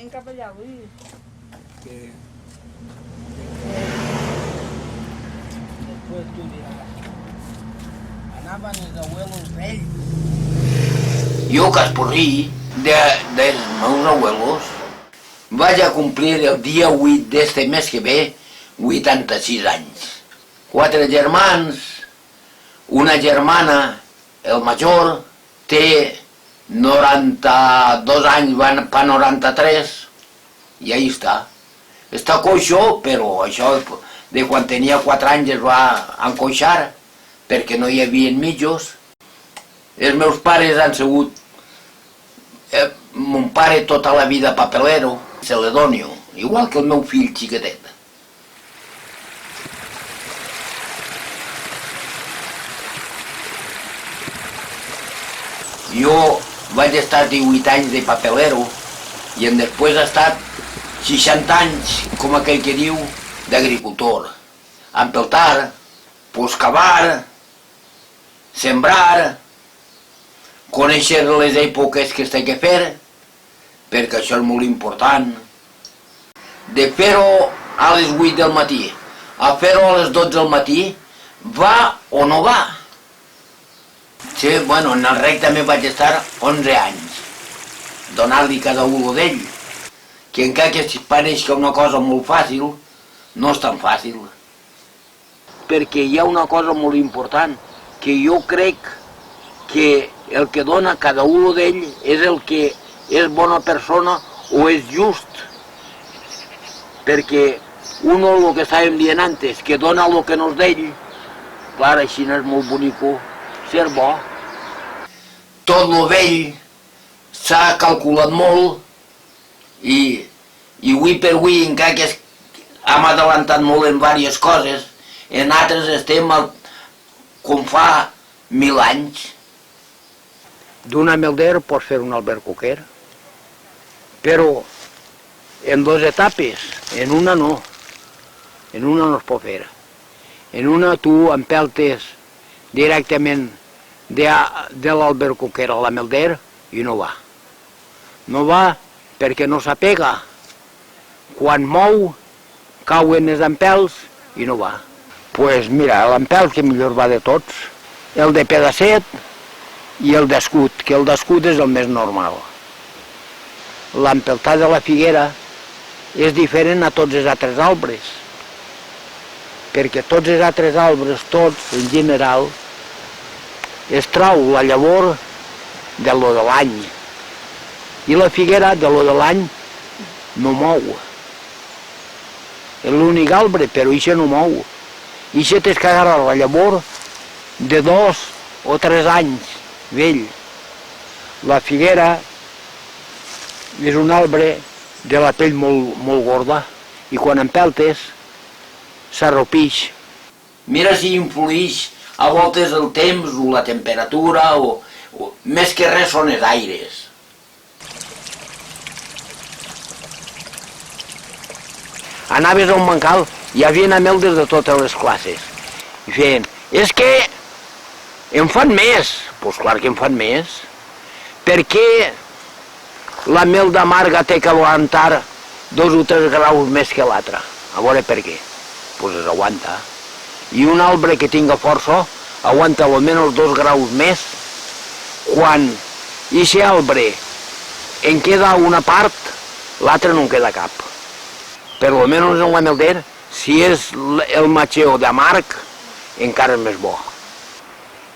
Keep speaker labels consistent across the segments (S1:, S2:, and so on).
S1: Anem cap allà avui.
S2: Que después tú dirás, anaven els abuelos vells.
S3: Jo, Casporrí, dels meus abuelos, vaig a complir el dia 8 d'este mes que ve 86 anys. 4 germans, una germana, el major, té 92 anys, van per 93, i ahí està. Està coixó, però això de quan tenia 4 anys es va encoixar, perquè no hi havia mitjos. Els meus pares han sigut, mon pare tota la vida papelero, celedonio, igual que el meu fill xiquetet. Jo vaig estar 18 anys de papelero i després he estat 60 anys, com aquell que diu, d'agricultor. Empeltar, cavar, sembrar, conèixer les èpoques que s'ha de fer, perquè això és molt important. De fer-ho a les 8 del matí, a fer-ho a les 12 del matí, va o no va? Sí, bueno, en el rec també vaig estar 11 anys, donar-li cada un d'ell, que encara que es pareix que una cosa molt fàcil, no és tan fàcil. Perquè hi ha una cosa molt important, que jo crec que el que dona cada un d'ell és el que és bona persona o és just. Perquè uno, el que estàvem dient antes, que dona el que no és d'ell, clar, així no és molt bonico ser bo. Tot lo vell s'ha calculat molt i avui per avui, encara que hem adelantat molt en diverses coses, en altres estem com fa 1000 anys. D'una melder pots fer un albercoquer, però en 2 etapes, en una no. En una no es pot fer. En una tu empeltes directament de l'albercoquer a la melder i no va. No va perquè no s'apega. Quan mou, cauen els empels i no va. Pues mira, l'empel que millor va de tots, el de pedacet i el d'escut, que el d'escut és el més normal. L'empeltar de la figuera és diferent a tots els altres arbres, perquè tots els altres arbres, tots en general, es trau la llavor de lo de l'any, i la figuera de lo de l'any no mou. És l'únic arbre, però això no mou. Això tens que agarrar la llavor de 2 o 3 anys vell. La figuera és un arbre de la pell molt gorda i quan empeltes s'arropix. Mira si influïx a voltes el temps o la temperatura o més que res són els aires. Anaves a un bancal i hi havia ameldes de totes les classes. I feien, és que en fan més. Doncs clar que en fan més. Per què la mel d'amarga té que aguantar 2 o 3 graus més que l'altra? A veure per què. Doncs es aguanta. I un arbre que tinga força aguanta almenys 2 graus més. Quan aquest arbre en queda una part, l'altra no en queda cap. Per almenys en la melder, si és el matxeo d'amarg, encara és més bo.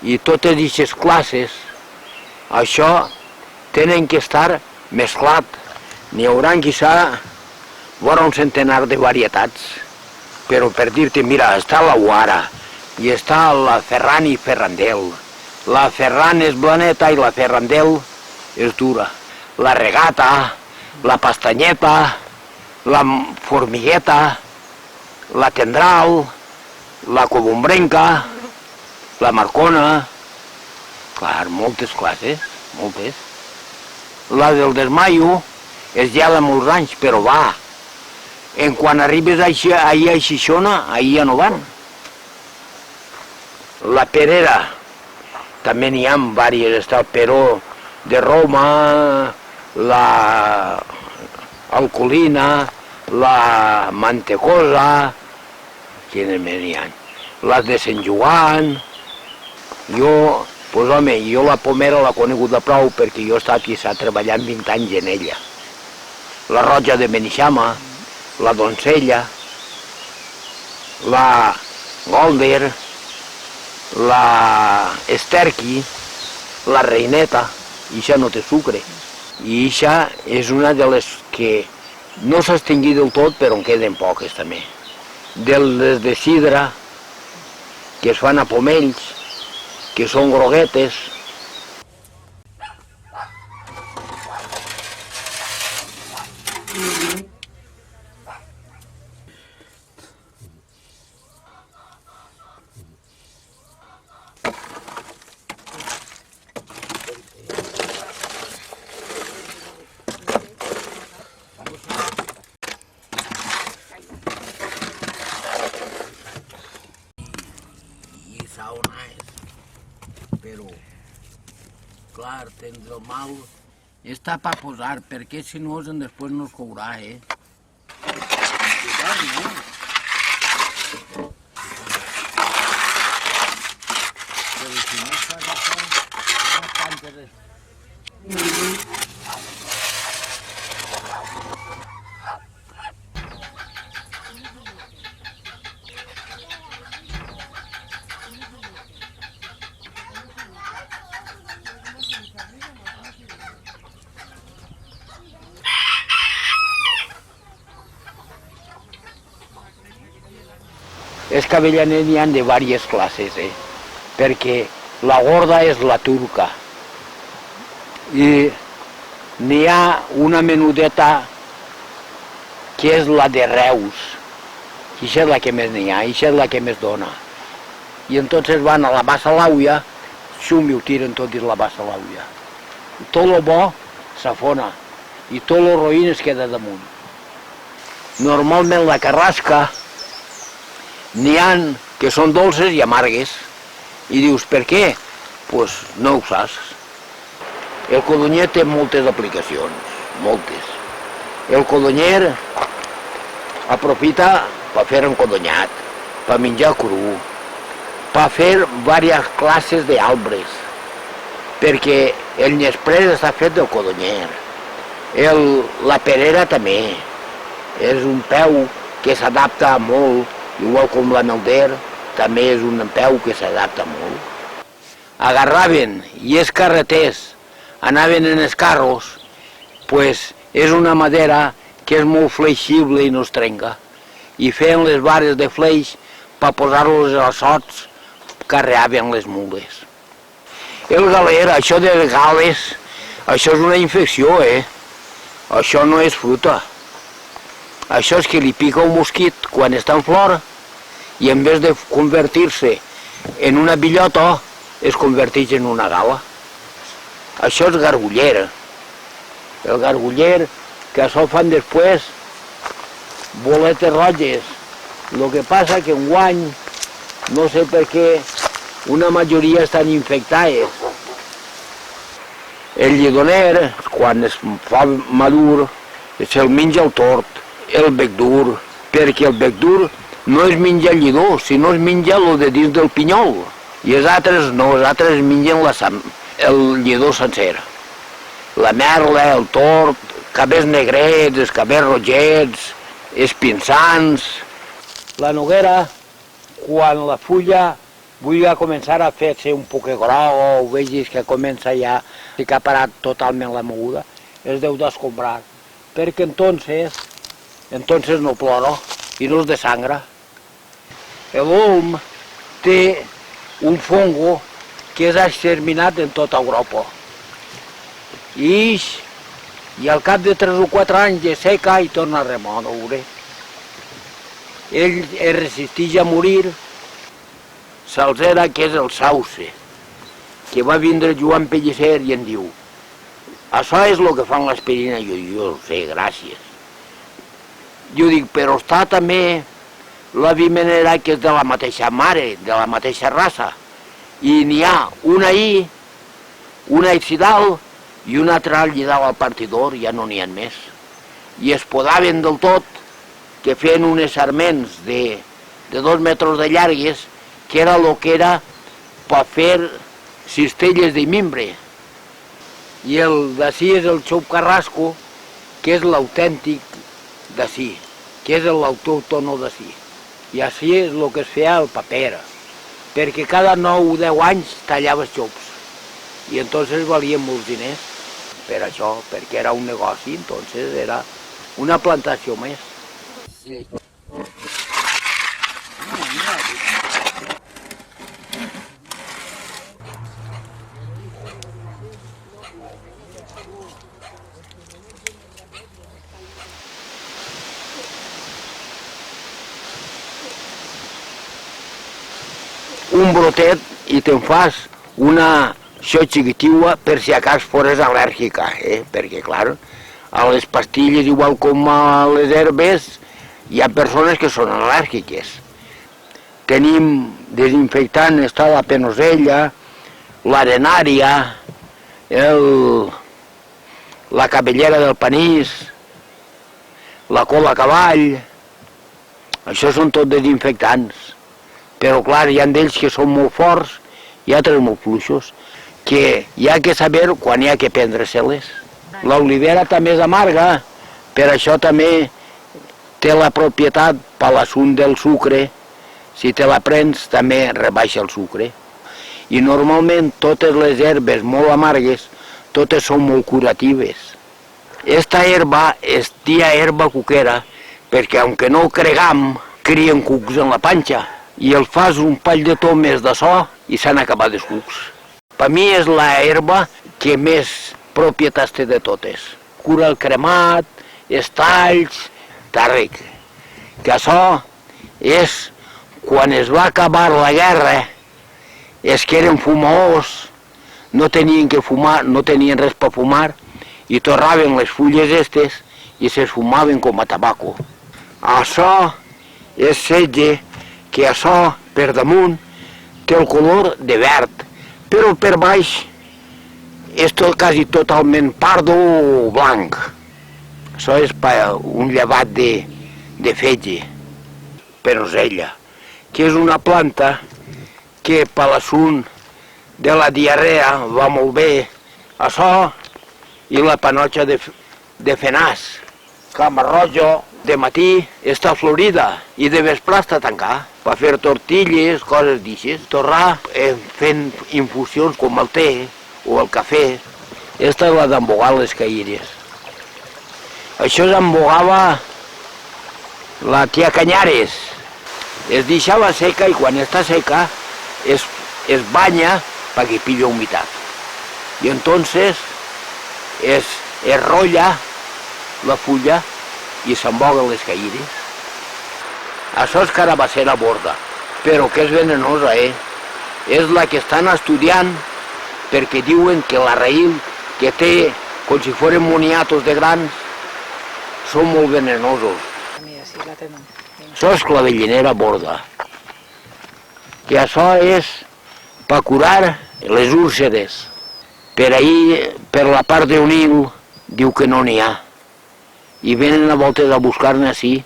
S3: I totes aquestes classes, això tenen que estar mesclat. N'hi haurà quizà vora un centenar de varietats. Però per dir-te, mira, està la Guara, i està la Ferran i Ferrandel. La Ferran és blaneta i la Ferrandel és dura. La Regata, la Pastanyeta, la Formigueta, la Tendral, la Cobumbrenca, la Marcona, clar, moltes classes, moltes. La del Desmaio és ja de molts anys, però va. En quan arribes ahir a Xixona, ahir ja no van. La Perera, també n'hi ha diverses, està el Peró de Roma, alcolina, la mantecosa, quines més n'hi ha? Les de Sant Joan. Jo, doncs home, jo la pomera l'he conegut de prou perquè jo he estat treballant 20 anys en ella. La roja de Beneixama, la doncella, la golder, la esterqui, la reineta, ixa no té sucre. I ixa és una de les que no s'ha extingit del tot, però en queden poques també. De les de sidra, que es fan a pomells, que són groguetes. Però, clar, tens el mal, està per posar, perquè si no, després no es courà, Però si no es fa això, no es tanca res. És que a Avellaner n'hi ha de diverses classes, perquè la gorda és la turca i n'hi ha una menudeta que és la de Reus, i això és la que més n'hi ha, i això és la que més dona. I entonces van a la bassa l'àuia, xum i ho tiren tot dins la bassa l'àuia. Tot lo bo s'afona i tot lo roïn es queda damunt. Normalment la carrasca n'hi ha que són dolces i amargues. I dius, per què? Doncs no ho saps. El codonyer té moltes aplicacions, moltes. El codonyer aprofita per fer encodonyat, per menjar cru, per fer diverses classes d'arbres, perquè el nyesprès està fet del codonyer. La perera també és un peu que s'adapta molt, igual com la melder, també és un peu que s'adapta molt. Agarraven i els carreters anaven en els carros, doncs és una madera que és molt flexible i no es trenca. I feien les vares de fleix per posar-los als sots que arreaven les mules. El galer, això de gales, això és una infecció, Això no és fruta. Això és que li pica un mosquit quan està en flor i en vez de convertir-se en una billota es converteix en una gala. Això és garguller. El garguller, que això fan després boletes roges. El que passa que enguany, no sé per què, una majoria estan infectades. El llidoner, quan es fa madur, se'l menja el tort, el bec dur, perquè el bec dur no es menja el llidó, sinó es menja el de dins del pinyol. I els altres no, els altres es mengen el llidó sencer. La merla, el tort, cabers negrets, els cabers rogets, els pinsans. La noguera, quan la fulla vull començar a fer-se un poc groga o vegis que comença ja a parat totalment la moguda, es deu d'escombrar, perquè entonces no plora i no es desangra. L'olm té un fongo que és exterminat en tota Europa. I al cap de 3 o 4 anys es seca i torna a remoure. Ell es resisteix a morir. Salsera, que és el sauce, que va vindre Joan Pellicer i em diu: això és el que fan l'aspirina. Jo ho sé, gràcies. Jo dic, però està també la vimenera, que és de la mateixa mare, de la mateixa raça, i n'hi ha una ahí, una a dalt i una altra allà dalt al partidor, ja no n'hi ha més. i es podaven del tot, que feien unes sarments de 2 metres de llargues, que era el que era per fer cistelles de mimbre. I el d'ací és el xop carrasco, que és l'autèntic d'ací, que és l'autòctono d'ací. I així és el que es feia el paper, perquè cada 9 o 10 anys tallaves xops. I entonces valien molts diners per això, perquè era un negoci, entonces era una plantació més.
S2: Sí.
S3: Un brotet i te'n fas una això xiquitiva per si a cas fores al·lèrgica, perquè clar, a les pastilles igual com a les herbes hi ha persones que són al·lèrgiques. Tenim desinfectant, està la penosella, l'arenària, la cabellera del panís, la cola a cavall, això són tot desinfectants. Però clar, hi ha d'ells que són molt forts i altres molt fluixos, que hi ha que saber quan hi ha que prendre-se-les. L'olivera també és amarga, per això també té la propietat per l'assumpte del sucre. Si te la prens també rebaixa el sucre. I normalment totes les herbes molt amargues, totes són molt curatives. Esta herba es dia herba cuquera, perquè aunque no ho cregam, crien cucs en la panxa. I el fas un pall de tomes de so i s'han acabat els cucs. Per mi és la herba que més propietats té de totes. Cura el cremat, els talls, està ric. Que això és quan es va acabar la guerra, els que eren fumadors no tenien que fumar, no tenien res per fumar i torraven les fulles estes i s'esfumaven com a tabaco. Això és setge, que això per damunt té el color de verd, però per baix és quasi totalment pardo o blanc. Això és un llevat de fetge, penosella, que és una planta que per l'assumpte de la diarrea va molt bé, això i la panotxa de fenàs. Camarrojo de matí està florida i de vesprà està tancada. Per fer tortilles, coses d'aixes, torrar fent infusions com el té o el cafè. Esta és la d'embogar les caïres. Això s'embogava la tia Canyares. Es deixava seca i quan està seca es banya perquè pilla humitat. I entonces es enrotlla la fulla i s'emboga les caïres. Això és carabassera borda, però que és venenosa, És la que estan estudiant perquè diuen que la raïl que té, com si foren moniatos de grans, són molt venenosos. Això és clavellinera borda, que això és per curar les úlceres. Per ahir, per la part d'Onil, diu que no n'hi ha. I venen a voltes a buscar-ne així.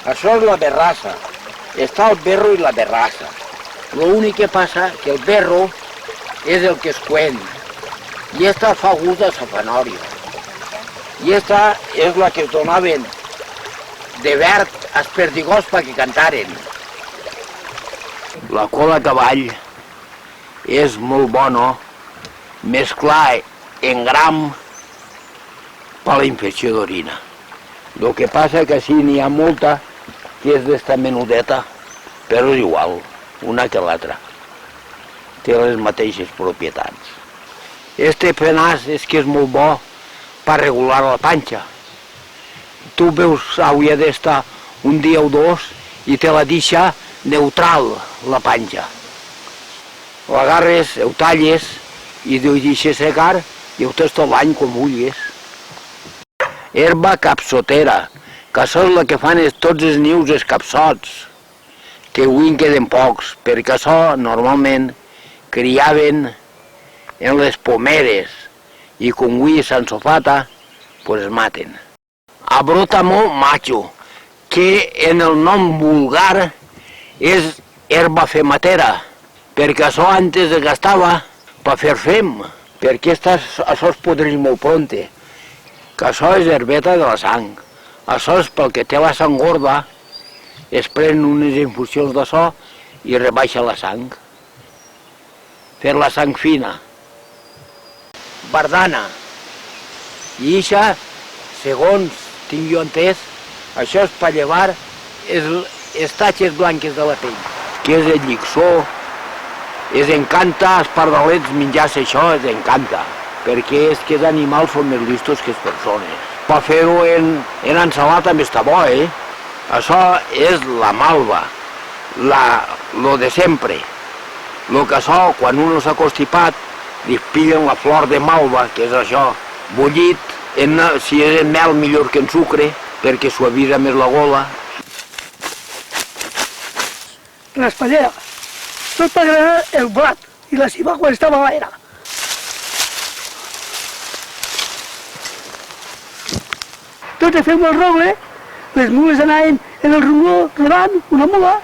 S3: Això és la berrassa. Està el berro i la berrassa. L'únic que passa que el berro és el que es cuent. I esta fa gust de safanòria. I esta és la que es donaven de verd als perdigots perquè cantaren. La cola a cavall és molt bona, mesclar en gram per la infecció d'orina. El que passa que sí n'hi ha molta que és d'esta menudeta, però és igual, una que l'altra. Té les mateixes propietats. Este fenàs és que és molt bo per regular la panxa. Tu veus, hauria d'estar un dia o dos i te la deixa neutral, la panxa. L'agarres, ho talles i ho deixes secar i ho tens tot l'any com vulguis. Herba capsotera, que això és el que fan tots els nius els capsots, que avui en queden pocs, perquè això normalment criaven en les pomeres i com avui s'ensofata, doncs es maten. Abrotamo macho, que en el nom vulgar és herba fematera, perquè això antes es gastava per fer fem, perquè això es podreix molt pronte, que això és herbeta de la sang. Això és pel que té la sang gorda, es pren unes infusions d'això i rebaixa la sang. Fer la sang fina. Bardana. I això, segons tinc jo entès, això és per llevar les tatxes blanques de la pell, que és el llicsó, es encanta, els pardalets menjar-se això, es encanta, perquè és que els animals són més listos que les persones. Per fer-ho en ensalat també està bo, Això és la malva, lo de sempre. Lo que això, quan un s'ha constipat, li pillen la flor de malva, que és això, bullit, si és en mel millor que en sucre, perquè suavitza més la gola.
S1: Raspallera. Tot per agranar el blat i la ceba quan estava a l'aire. Tots fem el rogle, les mules anaven en el ruló rodant una mula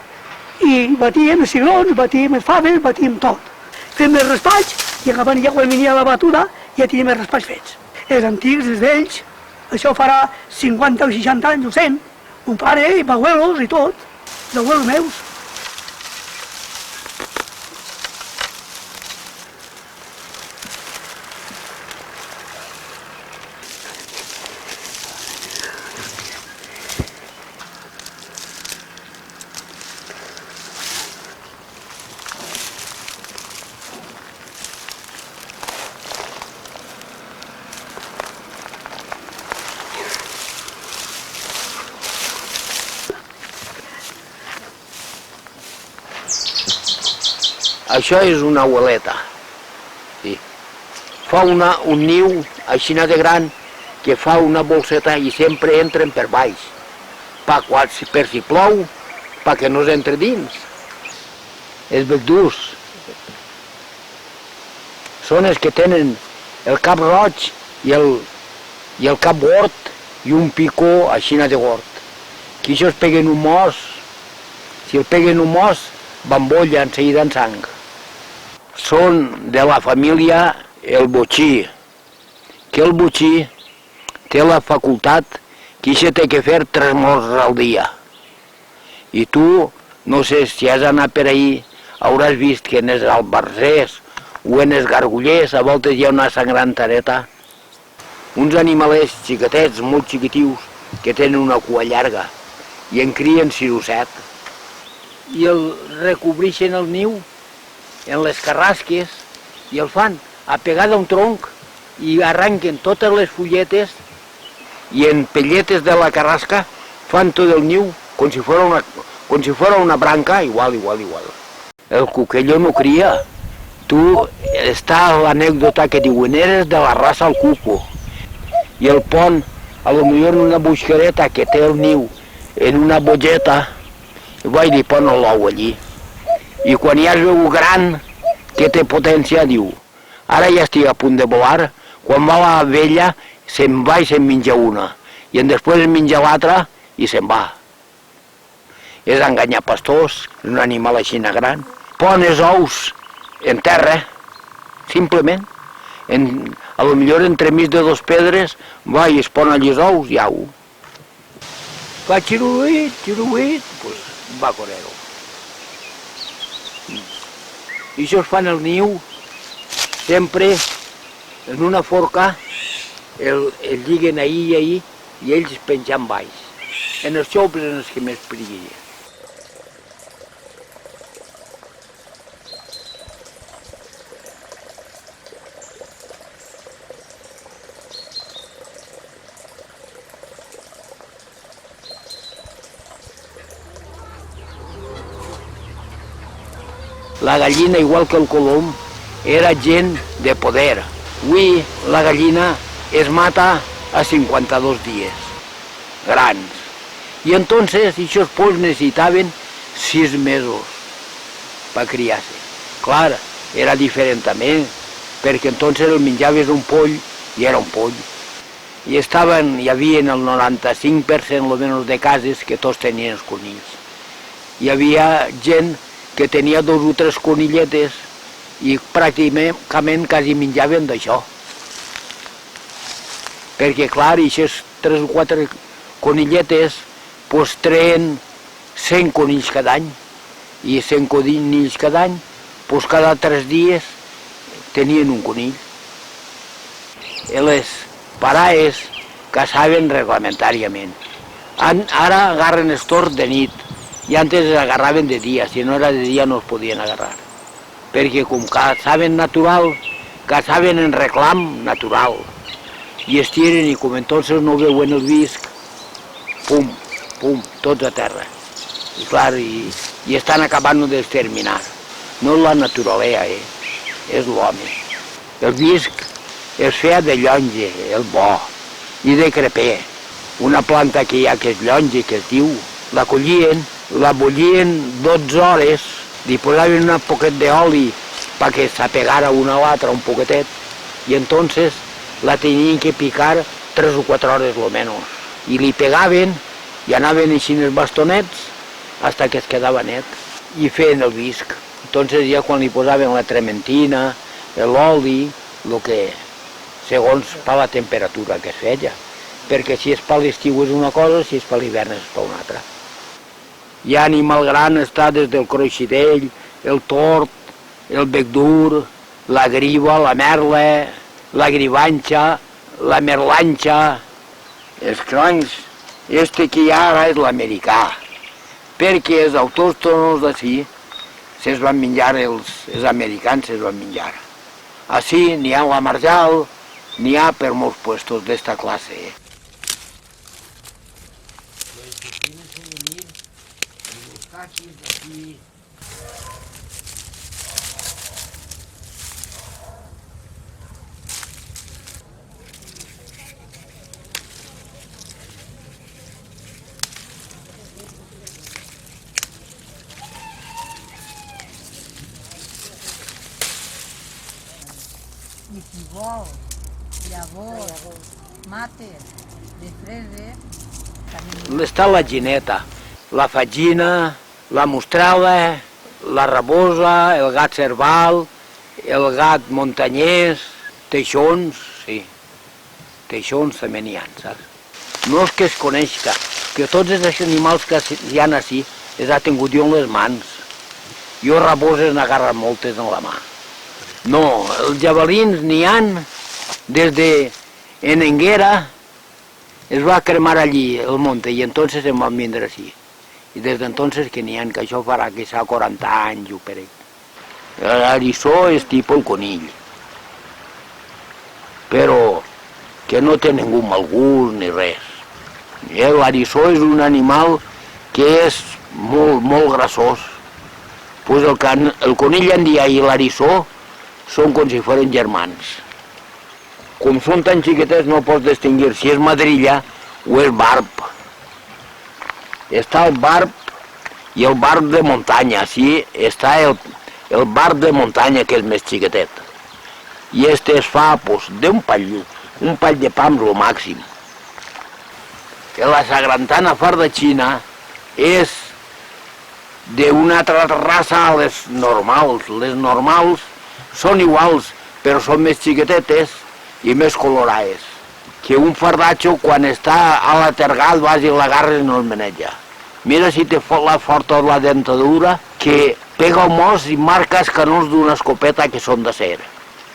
S1: i batíem els cigrons, batíem les faves, batíem tot. Fem el raspall i acabant ja quan venia la batuda ja teníem els raspalls fets. Els antics, els vells, això farà 50 o 60 anys o 100. Mon pare i abuelos i tot, els abuelos meus.
S3: Això és una abueleta. Sí. Fa un niu així de gran que fa una bolseta i sempre entren per baix. Per si plou, perquè no s'entre dins. Els becdús són els que tenen el cap roig i el cap gord i un picó així de gord. Que això es peguen un mos, si el peguen un mos, bambolla en seguida en sang. Són de la família el botxí, que el botxí té la facultat que això té que fer 3 morts al dia. I tu, no sé si has anat per ahí, hauràs vist que en els albarzers o en els gargullers a voltes hi ha una sangrantareta. Uns animalets xiquetets, molt xiquitius, que tenen una cua llarga i en crien 6 o 7. I el recobreixen el niu en les carrasques i el fan a pegar d'un tronc i arranquen totes les fulletes i en pelletes de la carrasca fan tot el niu com si fos una branca, igual. El cuquello no cria. Està l'anècdota que diuen eres de la raça al cuco i el pon, a lo millor en una buscareta que té el niu en una botlleta i va i li pon l'ou allí. I quan ja es veu gran, que té potència, diu, ara ja estic a punt de volar, quan va la vella, se'n va i se'n menja una, i després en menja l'altra i se'n va. És enganyar pastors, és un animal així gran. Pon els ous en terra, simplement. A lo millor entremig de 2 pedres, va i es pon allí els ous i au. Fa xiruït, doncs va a correr-ho. I això es fan el niu, sempre en una forca, el lliguen ahí i ahí, i ells penjant baix. En els xops en els que més perillien. La gallina, igual que el colom, era gent de poder. Avui la gallina es mata a 52 dies, grans. Y entonces esos polls necesitaven 6 mesos per criar-se. Clar, era diferent també, perquè entonces el menjaves un poll i era un poll. hi havia el 95% almenys de cases que tots tenien els conills. Hi havia gent que tenia 2 o 3 conilletes i pràcticament quasi menjaven d'això. Perquè, clar, aquestes 3 o 4 conilletes pues, treien 100 conills cada any. I 100 conills cada any, pues, cada 3 dies tenien un conill. I les paraes caçaven reglamentàriament. Ara agarren els tords de nit i antes es agarraven de dia, si no era de dia no es podien agarrar. Perquè com caçaven natural, caçaven en reclam natural. I es tiren i com entonces no veuen el visc, pum, pum, tots a terra. I clar, i estan acabant d'exterminar. No és la naturalesa, és l'home. El visc es feia de llonge, el bo, i de creper. Una planta que hi ha que és llonge, que es diu, la collien, la bullien 12 hores, li posaven un poquet d'oli perquè s'apegara una a l'altra un poquetet, i entonces la tenien que picar 3 o 4 hores lo menos. I li pegaven i anaven així els bastonets hasta que es quedava net i feien el visc. Entonces ja quan li posaven la trementina, l'oli, el que segons per la temperatura que es feia. Perquè si és per l'estiu és una cosa, si és per l'hivern és per una altra. Hi ha animal gran, està des del cruixidell, el tord, el bec dur, la griva, la merla, la grivanxa, la merlanxa, els cronys. Este que hi ha ara és l'americà, perquè els autòctonos d'ací se'ls van menjar, els americans se'ls van menjar. Així n'hi ha la marjal, n'hi ha per molts puestos d'esta classe.
S4: I si vol llavors, mates de freses, també...
S3: Està la gineta, la fagina, la mostrala, la rabosa, el gat cerval, el gat muntanyès, teixons, sí, teixons també n'hi ha, saps? No és que es coneixca, que tots els animals que hi ha així els ha tingut jo en les mans. Jo raboses n'agarro moltes en la mà. No, els jabalins n'hi han des de en Enguera, es va cremar allí el monte i entonces em van vindre així. I des d'entonces que n'hi ha, que això farà que s'ha 40 anys, ho perec. L'eriçó és tipus el conill, però que no té ningú mal gust ni res. L'eriçó és un animal que és molt grassós. Pues el conill andià i l'eriçó són com si foren germans. Com són tan xiquetets no pots distingir si és madrilla o és barb. Està el barb i el barb de muntanya, sí, està el barb de muntanya que és més xiquetet. I este es fa d'un pall de pam lo màxim. La sagrantana fardachina és d'una altra raça a les normals. Les normals són iguals, però són més xiquetetes i més colorades. Que un fardatxo, quan està a la tergal, vas i l'agarres i no el maneja. Mira si té la forta la dentadura, que pega el mos i marca els canons d'una escopeta que són de ser.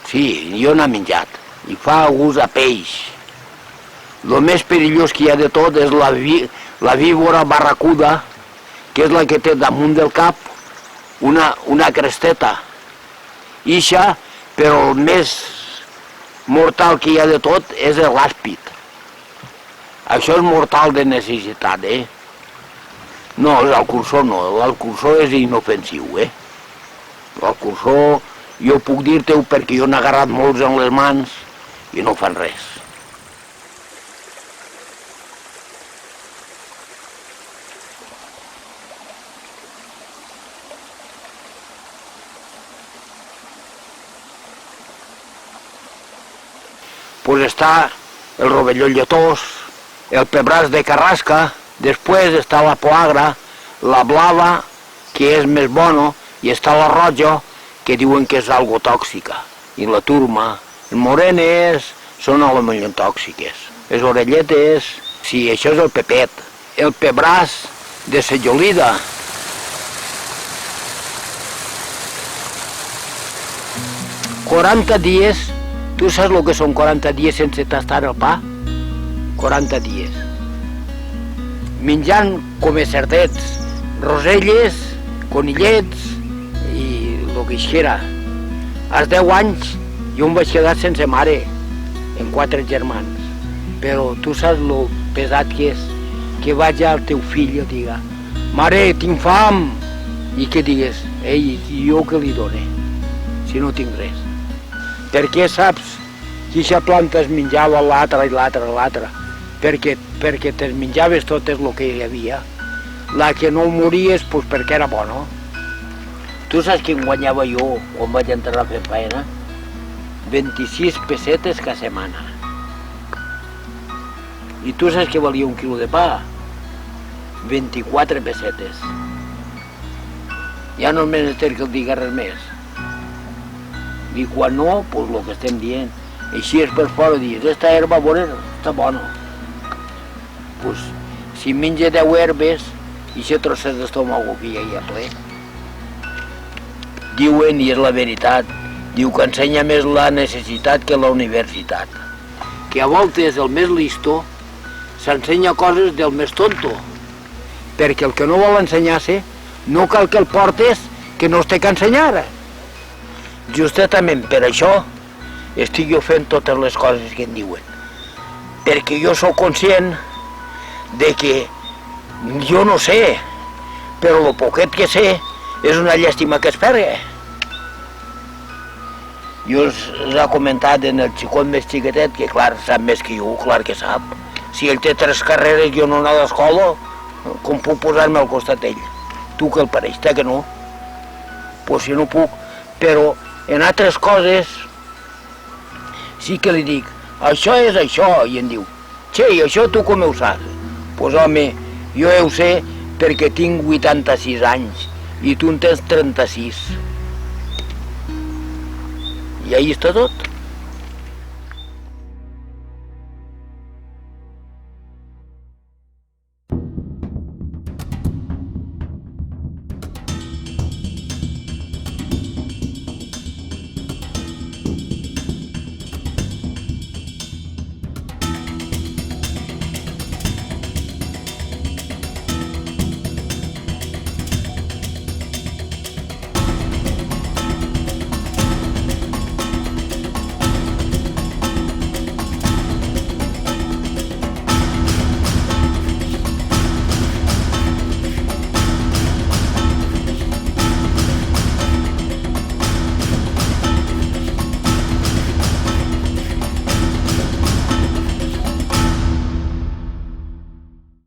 S3: Sí, jo n'he menjat. I fa gust a peix. El més perillós que hi ha de tot és la víbora barracuda, que és la que té damunt del cap una cresteta. Ixa, però el més mortal que hi ha de tot és l'àspid. Això és mortal de necessitat, No, l'alcursó no, l'alcursó és inofensiu, L'alcursó, jo puc dir-te-ho perquè jo n'he agarrat molts en les mans i no fan res. Pues està el rovelló lletós, el pebràs de carrasca, després està la poagra, la blava, que és més bona, i està la roja, que diuen que és algo tòxica, i la turma. Els morenes són a la millor tòxiques. Les orelletes, sí, això és el pepet. El pebràs de cellolida. «40 dies», tu saps el que són 40 dies sense tastar el pa? 40 dies. Menjant com cerdets, roselles, conillets i el que isquera. Als 10 anys jo em vaig quedar sense mare, amb 4 germans. Però tu saps el pesat que és que vaig al teu fill i diga «Mare, tinc fam!» i que digues «Ei, i jo què li done, si no tinc res?» Perquè saps que aquesta planta es menjava l'altra i l'altra i l'altra, perquè te'n menjaves tot el que hi havia. La que no mories, doncs perquè era bona. Tu saps què em guanyava jo quan vaig entrar a fer faena? 26 pessetes cada setmana. I tu saps què valia un quilo de pa? 24 pessetes. Ja no és menester que el digui res més. I quan no, doncs el que estem dient. Així és per fora, dius, esta herba bona està bona. Doncs si menja 10 herbes, i aquest trosset d'estómac que ja hi ha ple. Diuen, i és la veritat, diu que ensenya més la necessitat que la universitat. Que a voltes el més listo s'ensenya coses del més tonto, perquè el que no vol ensenyar-se no cal que el portes que no es té que ensenyar. Justament per això estic jo fent totes les coses que em diuen, perquè jo sóc conscient de que jo no sé, però el poquet que sé és una llàstima que es perdi. Jo us he comentat en el xicot més xiquetet que clar, sap més que jo, clar que sap. Si ell té 3 carreres i jo no anar a l'escola, com puc posar-me al costat d'ell? Tu que el pareix, que no? Doncs si no puc, però en altres coses sí que li dic, això és això, i em diu, che, i això tu com ho saps? Doncs home, jo ho sé perquè tinc 86 anys i tu en tens 36. I ahí està tot.